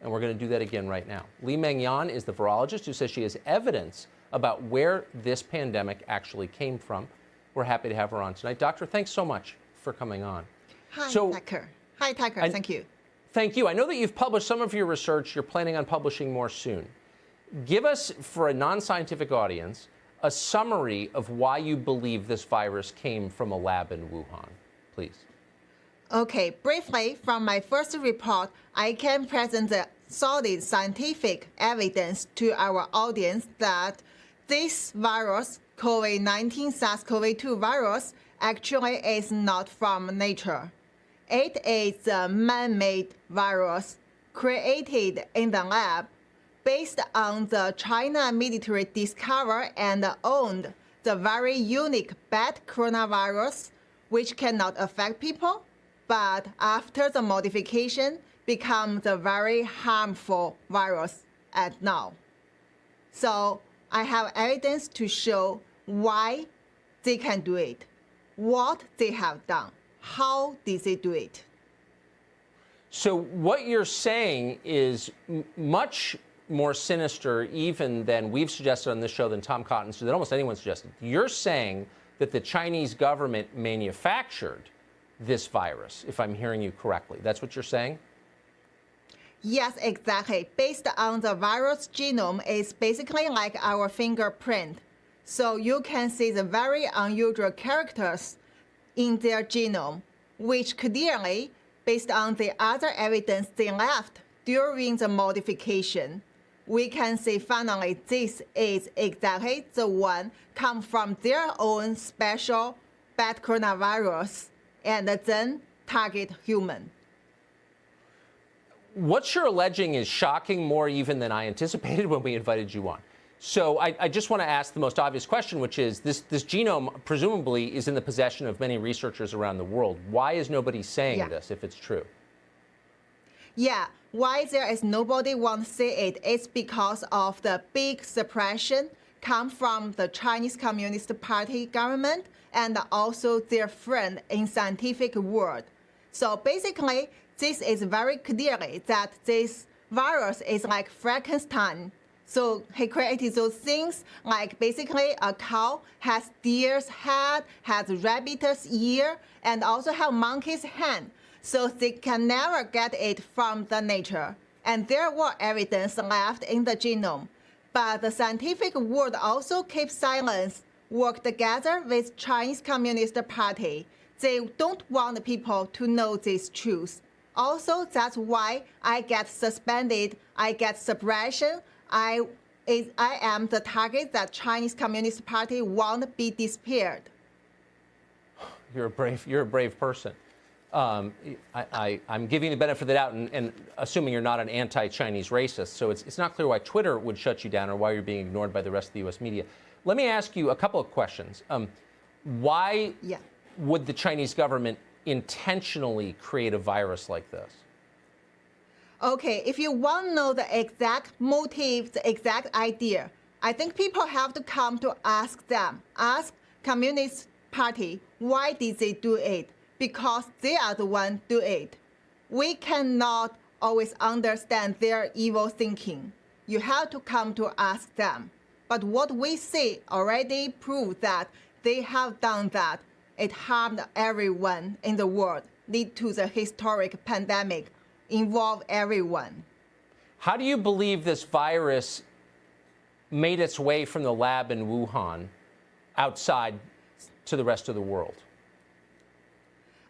and we're going to do that again right now. Li-Meng Yan is the virologist who says she has evidence about where this pandemic actually came from. We're happy to have her on tonight. Doctor, thanks so much for coming on. Hi, Tucker. Hi, Tucker. Thank you. Thank you. I know that you've published some of your research. You're planning on publishing more soon. Give us, for a non-scientific audience, a summary of why you believe this virus came from a lab in Wuhan, please. Okay, briefly, from my first report, I can present the solid scientific evidence to our audience that this virus, COVID-19 SARS-CoV-2 virus, actually is not from nature. It is a man-made virus created in the lab based on the China military discovered and owned the very unique bat coronavirus, which cannot affect people, but after the modification, becomes a very harmful virus at now. So I have evidence to show why they can do it, what they have done, how did they do it. So what you're saying is much more sinister even than we've suggested on this show, than Tom Cotton, so that almost anyone suggested. You're saying that the Chinese government manufactured this virus, if I'm hearing you correctly. That's what you're saying? Yes, exactly. Based on the virus genome, it's basically like our fingerprint. So you can see the very unusual characters in their genome, which clearly, based on the other evidence they left during the modification, we can say finally this is exactly the one come from their own special bat coronavirus and then target human. What you're alleging is shocking more even than I anticipated when we invited you on. So I just want to ask the most obvious question, which is this genome presumably is in the possession of many researchers around the world. Why is nobody saying this if it's true? Yeah, why there is nobody want to say it is because of the big suppression come from the Chinese Communist Party government and also their friend in scientific world. So basically, this is very clearly that this virus is like Frankenstein. So he created those things like basically a cow has deer's head, has rabbit's ear, and also have monkey's hand. So they can never get it from the nature. And there were evidence left in the genome. But the scientific world also keeps silence, work together with Chinese Communist Party. They don't want people to know this truth. Also, that's why I get suspended, I get suppression. I am the target that Chinese Communist Party won't be disappeared. You're a brave person. I'm giving you the benefit of the doubt and assuming you're not an anti-Chinese racist. So it's not clear why Twitter would shut you down or why you're being ignored by the rest of the U.S. media. Let me ask you a couple of questions. Why would the Chinese government intentionally create a virus like this? Okay, if you want to know the exact motive, the exact idea, I think people have to come to ask them, ask Communist Party, why did they do it? Because they are the one do it. We cannot always understand their evil thinking. You have to come to ask them. But what we see already proves that they have done that. It harmed everyone in the world, lead to the historic pandemic, involve everyone. How do you believe this virus made its way from the lab in Wuhan outside to the rest of the world?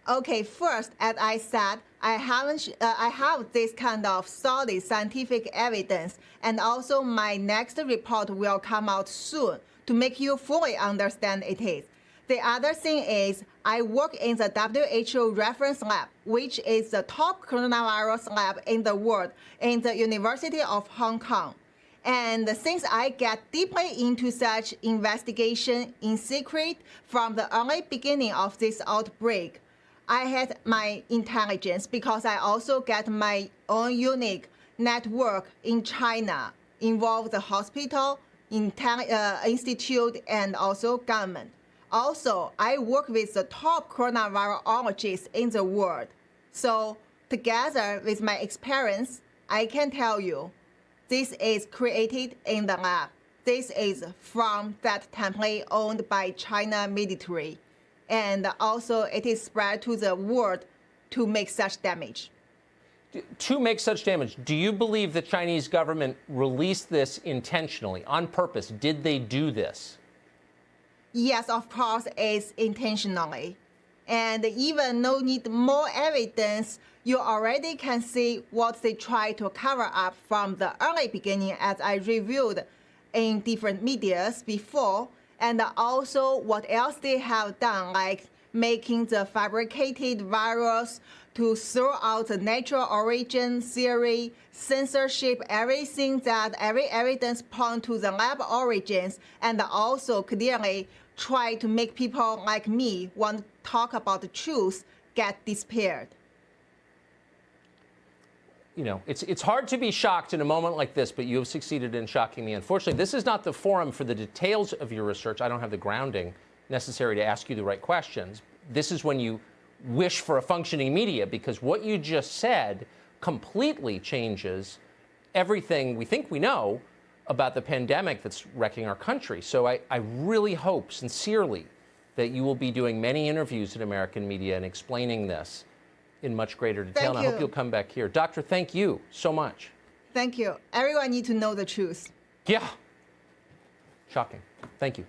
Okay, first, as I said, I have this kind of solid scientific evidence, and also my next report will come out soon to make you fully understand it is. The other thing is I work in the WHO reference lab, which is the top coronavirus lab in the world in the University of Hong Kong. And since I get deeply into such investigation in secret from the early beginning of this outbreak, I had my intelligence because I also get my own unique network in China, involve the hospital, institute, and also government. Also, I work with the top coronavirologists in the world. So together with my experience, I can tell you, this is created in the lab. This is from that template owned by China military. And also it is spread to the world to make such damage. To make such damage, do you believe the Chinese government released this intentionally, on purpose? Did they do this? Yes, of course, it's intentionally. And even no need more evidence, you already can see what they try to cover up from the early beginning, as I reviewed in different medias before, and also what else they have done, like making the fabricated virus to throw out the natural origin theory, censorship, every evidence point to the lab origins, and also clearly try to make people like me want to talk about the truth get disappeared. You know, it's hard to be shocked in a moment like this, but you have succeeded in shocking me. Unfortunately, this is not the forum for the details of your research. I don't have the grounding necessary to ask you the right questions. This is when you wish for a functioning media, because what you just said completely changes everything we think we know about the pandemic that's wrecking our country. So I really hope sincerely that you will be doing many interviews in American media and explaining this in much greater detail. Thank and I hope you'll come back here. Doctor, thank you so much. Thank you. Everyone needs to know the truth. Yeah. Shocking. Thank you.